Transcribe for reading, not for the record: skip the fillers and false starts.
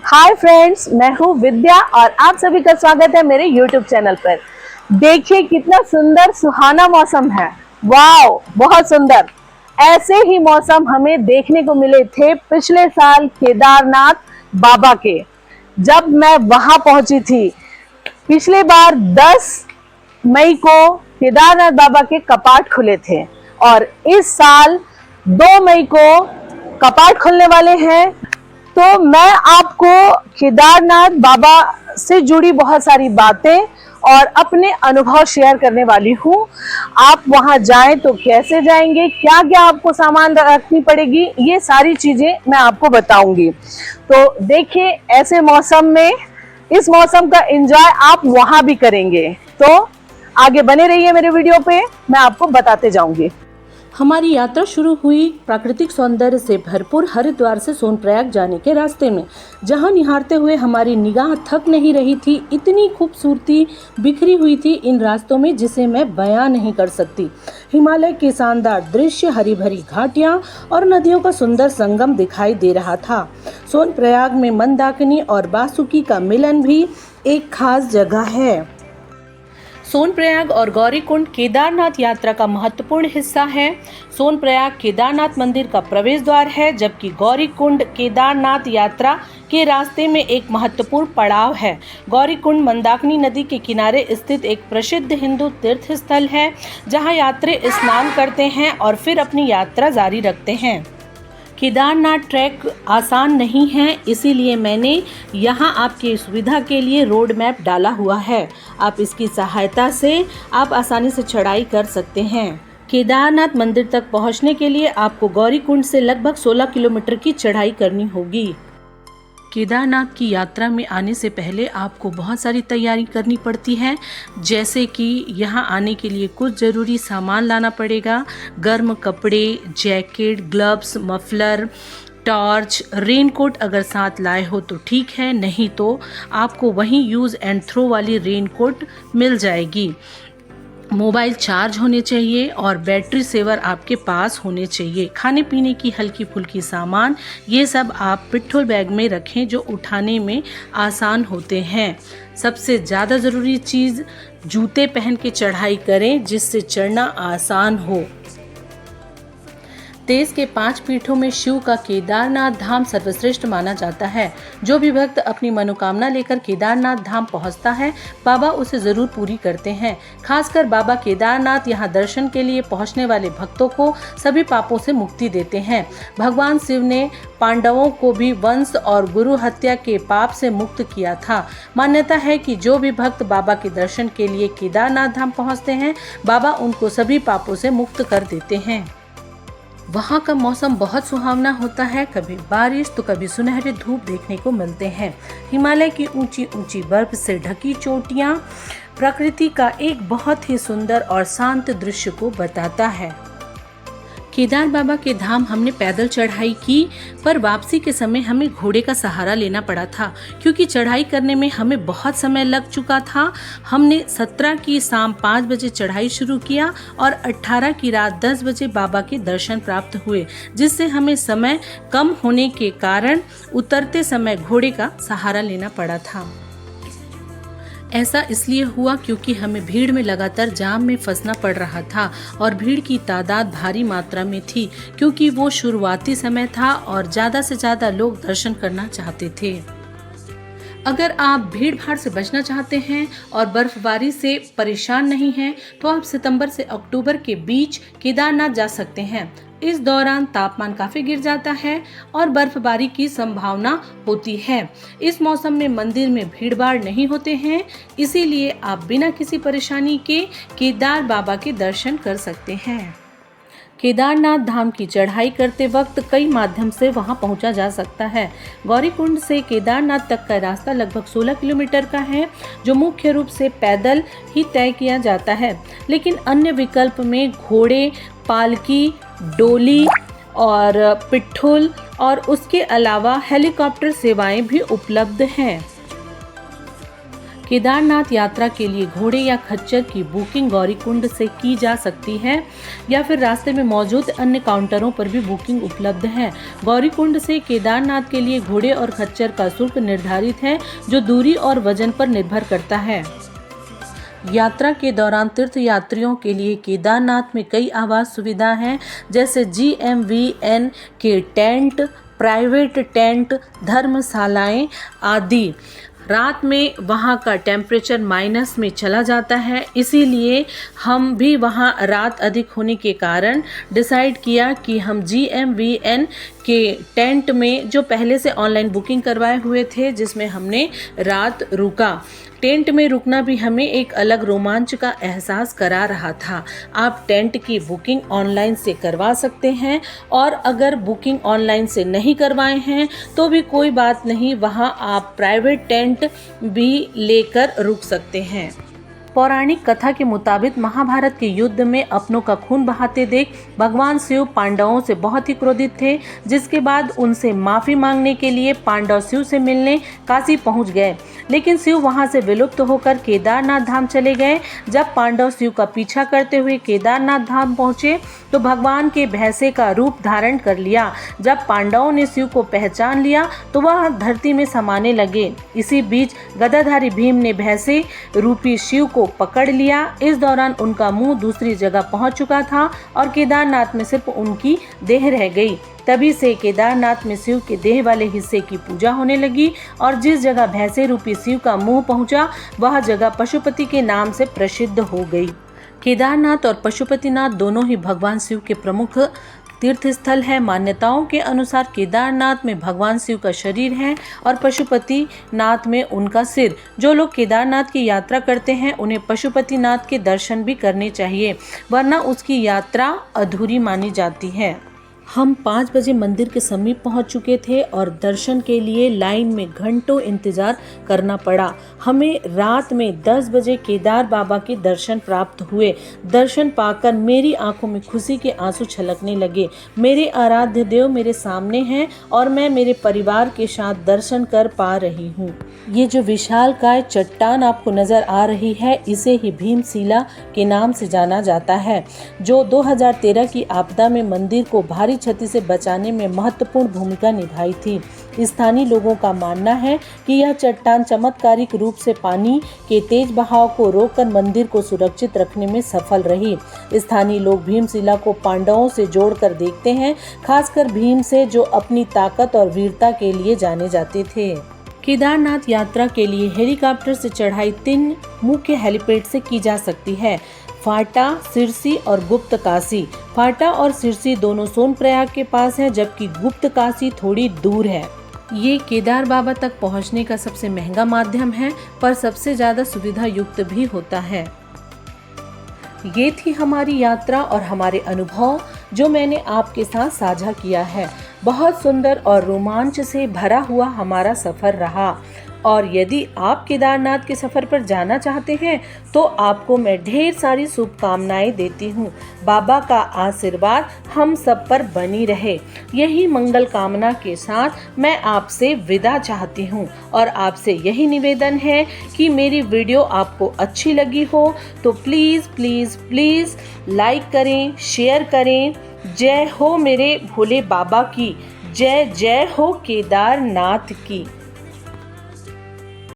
Hi friends, मैं हूँ विद्या और आप सभी का स्वागत है मेरे YouTube चैनल पर। देखिए कितना सुंदर सुहाना मौसम है। वाओ, बहुत सुंदर। ऐसे ही मौसम हमें देखने को मिले थे पिछले साल केदारनाथ बाबा के, जब मैं वहां पहुंची थी। पिछले बार 10 मई को केदारनाथ बाबा के कपाट खुले थे और इस साल 2 मई को कपाट खुलने वाले हैं। तो मैं आपको केदारनाथ बाबा से जुड़ी बहुत सारी बातें और अपने अनुभव शेयर करने वाली हूँ। आप वहां जाएं तो कैसे जाएंगे, क्या क्या आपको सामान रखनी पड़ेगी, ये सारी चीजें मैं आपको बताऊंगी। तो देखिए, ऐसे मौसम में इस मौसम का एंजॉय आप वहां भी करेंगे। तो आगे बने रहिए मेरे वीडियो पे, मैं आपको बताते जाऊंगी। हमारी यात्रा शुरू हुई प्राकृतिक सौंदर्य से भरपूर हरिद्वार से सोनप्रयाग जाने के रास्ते में, जहां निहारते हुए हमारी निगाह थक नहीं रही थी। इतनी खूबसूरती बिखरी हुई थी इन रास्तों में जिसे मैं बयां नहीं कर सकती। हिमालय के शानदार दृश्य, हरी भरी घाटियां और नदियों का सुंदर संगम दिखाई दे रहा था। सोनप्रयाग में मंदाकिनी और बासुकी का मिलन भी एक खास जगह है। सोनप्रयाग और गौरीकुंड केदारनाथ यात्रा का महत्वपूर्ण हिस्सा है। सोनप्रयाग केदारनाथ मंदिर का प्रवेश द्वार है, जबकि गौरीकुंड केदारनाथ यात्रा के रास्ते में एक महत्वपूर्ण पड़ाव है। गौरीकुंड मंदाकिनी नदी के किनारे स्थित एक प्रसिद्ध हिंदू तीर्थ स्थल है, जहां यात्री स्नान करते हैं और फिर अपनी यात्रा जारी रखते हैं। केदारनाथ ट्रैक आसान नहीं है, इसीलिए मैंने यहाँ आपकी सुविधा के लिए रोड मैप डाला हुआ है। आप इसकी सहायता से आप आसानी से चढ़ाई कर सकते हैं। केदारनाथ मंदिर तक पहुँचने के लिए आपको गौरीकुंड से लगभग 16 किलोमीटर की चढ़ाई करनी होगी। केदारनाथ की यात्रा में आने से पहले आपको बहुत सारी तैयारी करनी पड़ती है, जैसे कि यहाँ आने के लिए कुछ ज़रूरी सामान लाना पड़ेगा। गर्म कपड़े, jacket, gloves, muffler, torch, raincoat अगर साथ लाए हो तो ठीक है, नहीं तो आपको वहीं यूज़ एंड थ्रो वाली रेनकोट मिल जाएगी। मोबाइल चार्ज होने चाहिए और बैटरी सेवर आपके पास होने चाहिए। खाने पीने की हल्की फुल्की सामान, ये सब आप पिट्ठू बैग में रखें जो उठाने में आसान होते हैं। सबसे ज़्यादा ज़रूरी चीज़, जूते पहन के चढ़ाई करें जिससे चढ़ना आसान हो। देश के 5 पीठों में शिव का केदारनाथ धाम सर्वश्रेष्ठ माना जाता है। जो भी भक्त अपनी मनोकामना लेकर केदारनाथ धाम पहुंचता है, बाबा उसे जरूर पूरी करते हैं। खासकर बाबा केदारनाथ यहाँ दर्शन के लिए पहुंचने वाले भक्तों को सभी पापों से मुक्ति देते हैं। भगवान शिव ने पांडवों को भी वंश और गुरु हत्या के पाप से मुक्त किया था। मान्यता है कि जो भी भक्त बाबा के दर्शन के लिए केदारनाथ धाम पहुँचते हैं, बाबा उनको सभी पापों से मुक्त कर देते हैं। वहाँ का मौसम बहुत सुहावना होता है, कभी बारिश तो कभी सुनहरे धूप देखने को मिलते हैं। हिमालय की ऊंची ऊंची बर्फ से ढकी चोटियाँ प्रकृति का एक बहुत ही सुंदर और शांत दृश्य को बताता है। केदार बाबा के धाम हमने पैदल चढ़ाई की, पर वापसी के समय हमें घोड़े का सहारा लेना पड़ा था, क्योंकि चढ़ाई करने में हमें बहुत समय लग चुका था। हमने 17 की शाम 5 बजे चढ़ाई शुरू किया और 18 की रात 10 बजे बाबा के दर्शन प्राप्त हुए, जिससे हमें समय कम होने के कारण उतरते समय घोड़े का सहारा लेना पड़ा था। ऐसा इसलिए हुआ क्योंकि हमें भीड़ में लगातार जाम में फंसना पड़ रहा था और भीड़ की तादाद भारी मात्रा में थी, क्योंकि वो शुरुआती समय था और ज़्यादा से ज़्यादा लोग दर्शन करना चाहते थे। अगर आप भीड़ भाड़ से बचना चाहते हैं और बर्फबारी से परेशान नहीं हैं, तो आप सितंबर से अक्टूबर के बीच केदारनाथ जा सकते हैं। इस दौरान तापमान काफी गिर जाता है और बर्फबारी की संभावना होती है। इस मौसम में मंदिर में भीड़ भाड़ नहीं होते हैं, इसीलिए आप बिना किसी परेशानी के केदार बाबा के दर्शन कर सकते हैं। केदारनाथ धाम की चढ़ाई करते वक्त कई माध्यम से वहां पहुंचा जा सकता है। गौरीकुंड से केदारनाथ तक का रास्ता लगभग 16 किलोमीटर का है, जो मुख्य रूप से पैदल ही तय किया जाता है, लेकिन अन्य विकल्प में घोड़े, पालकी, डोली और पिट्ठुल और उसके अलावा हेलीकॉप्टर सेवाएं भी उपलब्ध हैं। केदारनाथ यात्रा के लिए घोड़े या खच्चर की बुकिंग गौरीकुंड से की जा सकती है या फिर रास्ते में मौजूद अन्य काउंटरों पर भी बुकिंग उपलब्ध है। गौरीकुंड से केदारनाथ के लिए घोड़े और खच्चर का शुल्क निर्धारित है, जो दूरी और वजन पर निर्भर करता है। यात्रा के दौरान तीर्थ यात्रियों के लिए केदारनाथ में कई आवास सुविधा हैं, जैसे GMVN के टेंट, प्राइवेट टेंट, धर्मशालाएं आदि। रात में वहाँ का टेम्परेचर माइनस में चला जाता है, इसीलिए हम भी वहाँ रात अधिक होने के कारण डिसाइड किया कि हम GMVN के टेंट में, जो पहले से ऑनलाइन बुकिंग करवाए हुए थे, जिसमें हमने रात रुका। टेंट में रुकना भी हमें एक अलग रोमांच का एहसास करा रहा था। आप टेंट की बुकिंग ऑनलाइन से करवा सकते हैं, और अगर बुकिंग ऑनलाइन से नहीं करवाए हैं तो भी कोई बात नहीं, वहाँ आप प्राइवेट टेंट भी लेकर रुक सकते हैं। पौराणिक कथा के मुताबिक महाभारत के युद्ध में अपनों का खून बहाते देख भगवान शिव पांडवों से बहुत ही क्रोधित थे, जिसके बाद उनसे माफ़ी मांगने के लिए पांडव शिव से मिलने काशी पहुंच गए। लेकिन शिव वहां से विलुप्त होकर केदारनाथ धाम चले गए। जब पांडव शिव का पीछा करते हुए केदारनाथ धाम पहुंचे तो भगवान के भैंसे का रूप धारण कर लिया। जब पांडवों ने शिव को पहचान लिया तो वह धरती में समाने लगे। इसी बीच गदाधारी भीम ने भैंसे रूपी शिव को पकड़ लिया। इस दौरान उनका मुंह दूसरी जगह पहुंच चुका था और केदारनाथ में सिर्फ उनकी देह रह गई। तभी से केदारनाथ में शिव के देह वाले हिस्से की पूजा होने लगी, और जिस जगह भैंसे रूपी शिव का मुंह पहुंचा वह जगह पशुपति के नाम से प्रसिद्ध हो गई। केदारनाथ और पशुपतिनाथ दोनों ही भगवान शिव के प्रमुख तीर्थ स्थल है। मान्यताओं के अनुसार केदारनाथ में भगवान शिव का शरीर है और पशुपतिनाथ में उनका सिर। जो लोग केदारनाथ की यात्रा करते हैं उन्हें पशुपतिनाथ के दर्शन भी करने चाहिए, वरना उसकी यात्रा अधूरी मानी जाती है। हम 5 बजे मंदिर के समीप पहुंच चुके थे और दर्शन के लिए लाइन में घंटों इंतजार करना पड़ा। हमें रात में 10 बजे केदार बाबा के दर्शन प्राप्त हुए। दर्शन पाकर मेरी आंखों में खुशी के आंसू छलकने लगे। मेरे आराध्य देव मेरे सामने हैं और मैं मेरे परिवार के साथ दर्शन कर पा रही हूँ। ये जो विशालकाय चट्टान आपको नजर आ रही है, इसे ही भीमशिला के नाम से जाना जाता है, जो 2013 की आपदा में मंदिर को भारी क्षति से बचाने में महत्वपूर्ण भूमिका निभाई थी। स्थानीय लोगों का मानना है कि यह चट्टान चमत्कारिक रूप से पानी के तेज बहाव को रोककर मंदिर को सुरक्षित रखने में सफल रही। स्थानीय लोग भीमशिला को पांडवों से जोड़कर देखते हैं, खासकर भीम से, जो अपनी ताकत और वीरता के लिए जाने जाते थे। केदारनाथ यात्रा के लिए हेलीकॉप्टर से चढ़ाई 3 मुख्य हेलीपैड से की जा सकती है, फाटा, सिरसी और गुप्तकाशी। फाटा और सिरसी दोनों सोनप्रयाग के पास हैं, जबकि गुप्तकाशी थोड़ी दूर है। ये केदार बाबा तक पहुंचने का सबसे महंगा माध्यम है, पर सबसे ज़्यादा सुविधा युक्त भी होता है। ये थी हमारी यात्रा और हमारे अनुभव, जो मैंने आपके साथ साझा किया है। बहुत सुंदर और रोमांच से भरा हुआ हमारा सफ़र रहा। और यदि आप केदारनाथ के सफ़र पर जाना चाहते हैं तो आपको मैं ढेर सारी शुभकामनाएं देती हूँ। बाबा का आशीर्वाद हम सब पर बनी रहे। यही मंगल कामना के साथ मैं आपसे विदा चाहती हूँ, और आपसे यही निवेदन है कि मेरी वीडियो आपको अच्छी लगी हो तो प्लीज़ प्लीज़ प्लीज़ लाइक करें, शेयर करें। जय हो मेरे भोले बाबा की, जय जय हो केदारनाथ की।